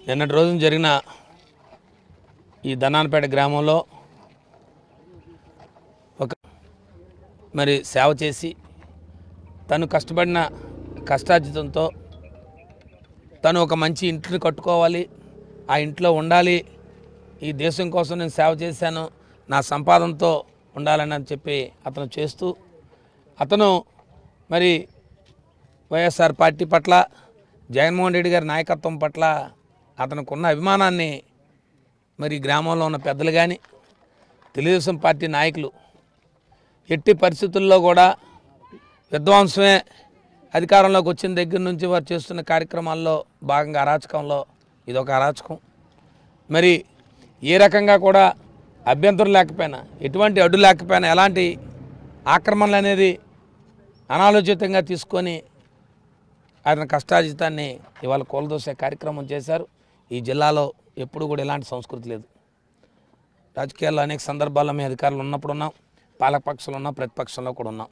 నిన్నటి రోజున జరిగిన ఈ దన్నానపేట గ్రామంలో ఒక మరి సేవ చేసి తను కష్టపడిన కష్టార్జితంతో తను ఒక మంచి ఇంటిని కట్టుకోవాలి, ఆ ఇంట్లో ఉండాలి, ఈ దేశం కోసం నేను సేవ చేశాను, నా సంపాదనతో ఉండాలని అని చెప్పి అతను చేస్తూ అతను మరి వైఎస్ఆర్ పార్టీ పట్ల జగన్మోహన్ రెడ్డి గారి నాయకత్వం పట్ల అతనుకున్న అభిమానాన్ని మరి గ్రామంలో ఉన్న పెద్దలు కానీ తెలుగుదేశం పార్టీ నాయకులు ఎట్టి పరిస్థితుల్లో కూడా విధ్వంసమే అధికారంలోకి వచ్చిన దగ్గర నుంచి వారు చేస్తున్న కార్యక్రమాల్లో భాగంగా అరాచకంలో ఇదొక అరాచకం. మరి ఏ రకంగా కూడా అభ్యంతరం లేకపోయినా, ఎటువంటి అడ్డు లేకపోయినా, ఎలాంటి ఆక్రమణలు అనేది అనాలోచితంగా తీసుకొని ఆయన కష్టార్జితాన్ని ఇవాళ కూలదోసే కార్యక్రమం చేశారు. ఈ జిల్లాలో ఎప్పుడు కూడా ఇలాంటి సంస్కృతి లేదు. రాజకీయాల్లో అనేక సందర్భాల్లో మేము అధికారులు ఉన్నప్పుడు ఉన్నాం, పాలకపక్షంలో ఉన్నాం, ప్రతిపక్షంలో కూడా ఉన్నాం.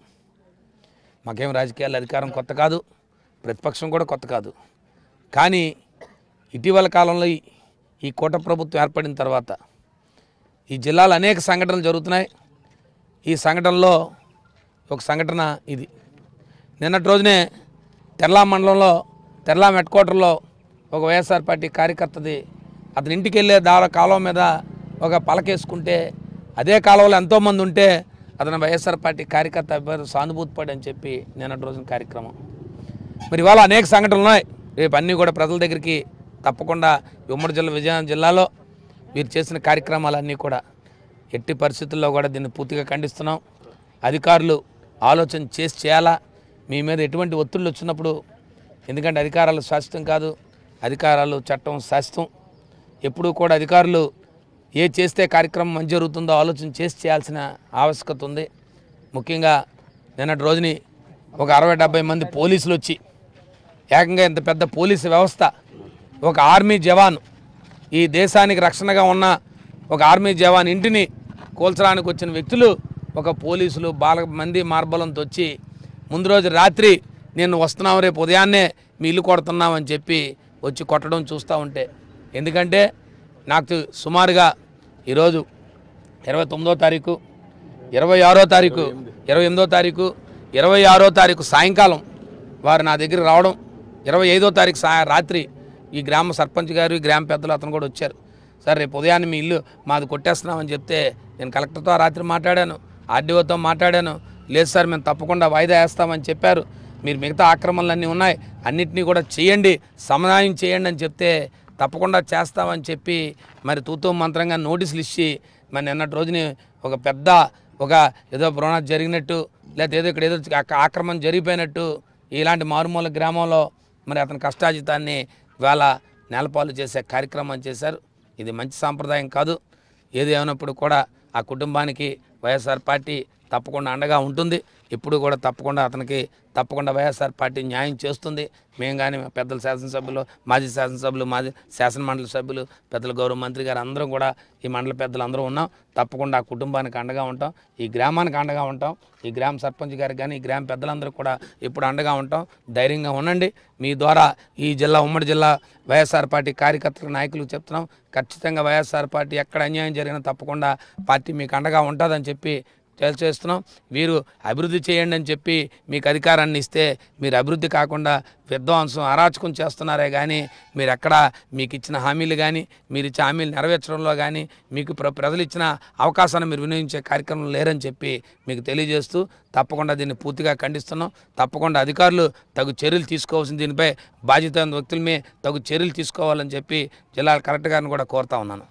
మాకేం రాజకీయాల్లో అధికారం కొత్త కాదు, ప్రతిపక్షం కూడా కొత్త కాదు. కానీ ఇటీవల కాలంలో ఈ కూట ప్రభుత్వం ఏర్పడిన తర్వాత ఈ జిల్లాలో అనేక సంఘటనలు జరుగుతున్నాయి. ఈ సంఘటనలో ఒక సంఘటన ఇది. నిన్నటి రోజునే తెర్లా మండలంలో తెర్లాం హెడ్ క్వార్టర్లో ఒక వైఎస్ఆర్ పార్టీ కార్యకర్తది అతని ఇంటికి వెళ్ళే కాలువ మీద ఒక పలకేసుకుంటే అదే కాలువలో ఎంతోమంది ఉంటే అతను వైఎస్ఆర్ పార్టీ కార్యకర్త అభ్యర్థి సానుభూతి పడి అని చెప్పి నిన్నటి రోజున కార్యక్రమం. మరి ఇవాళ అనేక సంఘటనలు ఉన్నాయి. రేపు అన్నీ కూడా ప్రజల దగ్గరికి తప్పకుండా ఉమ్మడి జిల్లా విజయనగరం జిల్లాలో వీరు చేసిన కార్యక్రమాలన్నీ కూడా ఎట్టి పరిస్థితుల్లో కూడా దీన్ని పూర్తిగా ఖండిస్తున్నాం. అధికారులు ఆలోచన చేయాలా. మీ మీద ఎటువంటి ఒత్తిళ్ళు వచ్చినప్పుడు, ఎందుకంటే అధికారాలు శాశ్వతం కాదు, అధికారాలు చట్టం శాశ్వతం. ఎప్పుడూ కూడా అధికారులు ఏ చేస్తే కార్యక్రమం మంచి జరుగుతుందో ఆలోచన చేయాల్సిన ఆవశ్యకత ఉంది. ముఖ్యంగా నిన్నటి రోజుని ఒక 60-70 మంది పోలీసులు వచ్చి ఏకంగా ఇంత పెద్ద పోలీసు వ్యవస్థ, ఒక ఆర్మీ జవాన్, ఈ దేశానికి రక్షణగా ఉన్న ఒక ఆర్మీ జవాన్ ఇంటిని కూల్చడానికి వచ్చిన వ్యక్తులు ఒక పోలీసులు మంది మార్బలంతో వచ్చి ముందు రోజు రాత్రి నేను వస్తున్నాం, రేపు ఉదయాన్నే మీ ఇల్లు కొడుతున్నామని చెప్పి వచ్చి కొట్టడం చూస్తూ ఉంటే, ఎందుకంటే నాకు సుమారుగా ఈరోజు 29వ తారీఖు, 26వ తారీఖు, 28వ తారీఖు, 26వ తారీఖు సాయంకాలం వారు నా దగ్గర రావడం, 25వ తారీఖు రాత్రి ఈ గ్రామ సర్పంచ్ గారు, ఈ గ్రామ పెద్దలు అతను కూడా వచ్చారు. సార్ రేపు ఉదయాన్నే మీ ఇల్లు మాది కొట్టేస్తున్నామని చెప్తే నేను కలెక్టర్తో రాత్రి మాట్లాడాను, ఆర్డీఓతో మాట్లాడాను. లేదు సార్ మేము తప్పకుండా వాయిదా వేస్తామని చెప్పారు. మీరు మిగతా ఆక్రమణలన్నీ ఉన్నాయి, అన్నింటినీ కూడా చేయండి, సమన్వయం చేయండి అని చెప్తే తప్పకుండా చేస్తామని చెప్పి మరి తూతూ మంత్రంగా నోటీసులు ఇచ్చి మరి నిన్నటి రోజుని ఒక పెద్ద ఏదో బ్రోనాథ్ జరిగినట్టు, లేదా ఇక్కడ ఏదో ఆక్రమణ జరిగిపోయినట్టు ఇలాంటి మారుమూల గ్రామంలో మరి అతని కష్టార్జితాన్ని ఇవాళ నేలపాలు చేసే కార్యక్రమం చేశారు. ఇది మంచి సాంప్రదాయం కాదు. ఏది ఏమైనప్పుడు కూడా ఆ కుటుంబానికి వైఎస్ఆర్ పార్టీ తప్పకుండా అండగా ఉంటుంది. ఇప్పుడు కూడా తప్పకుండా వైఎస్ఆర్ పార్టీ న్యాయం చేస్తుంది. మేము కానీ పెద్దల శాసనసభ్యులు, మాజీ శాసనసభ్యులు, మాజీ శాసనమండలి సభ్యులు, పెద్దల గౌరవ మంత్రి గారు అందరం కూడా ఈ మండల పెద్దలు అందరూ ఉన్నాం. తప్పకుండా ఆ కుటుంబానికి అండగా ఉంటాం, ఈ గ్రామానికి అండగా ఉంటాం. ఈ గ్రామ సర్పంచ్ గారికి కానీ ఈ గ్రామ పెద్దలందరూ కూడా ఇప్పుడు అండగా ఉంటాం. ధైర్యంగా ఉండండి. మీ ద్వారా ఈ జిల్లా, ఉమ్మడి జిల్లా వైఎస్ఆర్ పార్టీ కార్యకర్తలకు, నాయకులకు చెప్తున్నాం, ఖచ్చితంగా వైఎస్ఆర్ పార్టీ ఎక్కడ అన్యాయం జరిగినా తప్పకుండా పార్టీ మీకు అండగా ఉంటుందని చెప్పి చేస్తున్నాం. వీరు అభివృద్ధి చేయండి అని చెప్పి మీకు అధికారాన్ని ఇస్తే మీరు అభివృద్ధి కాకుండా విధ్వంసం, అరాచకం చేస్తున్నారే కానీ మీరు ఎక్కడ మీకు ఇచ్చిన హామీలు కానీ, మీరు ఇచ్చే హామీలు నెరవేర్చడంలో కానీ, మీకు ప్రజలు ఇచ్చిన అవకాశాన్ని మీరు వినియోగించే కార్యక్రమం లేరని చెప్పి మీకు తెలియజేస్తూ తప్పకుండా దీన్ని పూర్తిగా ఖండిస్తున్నాం. తప్పకుండా అధికారులు తగు చర్యలు తీసుకోవాల్సిన, దీనిపై బాధ్యత వ్యక్తులమే తగు చర్యలు తీసుకోవాలని చెప్పి జిల్లా కలెక్టర్ గారిని కూడా కోరుతా ఉన్నాను.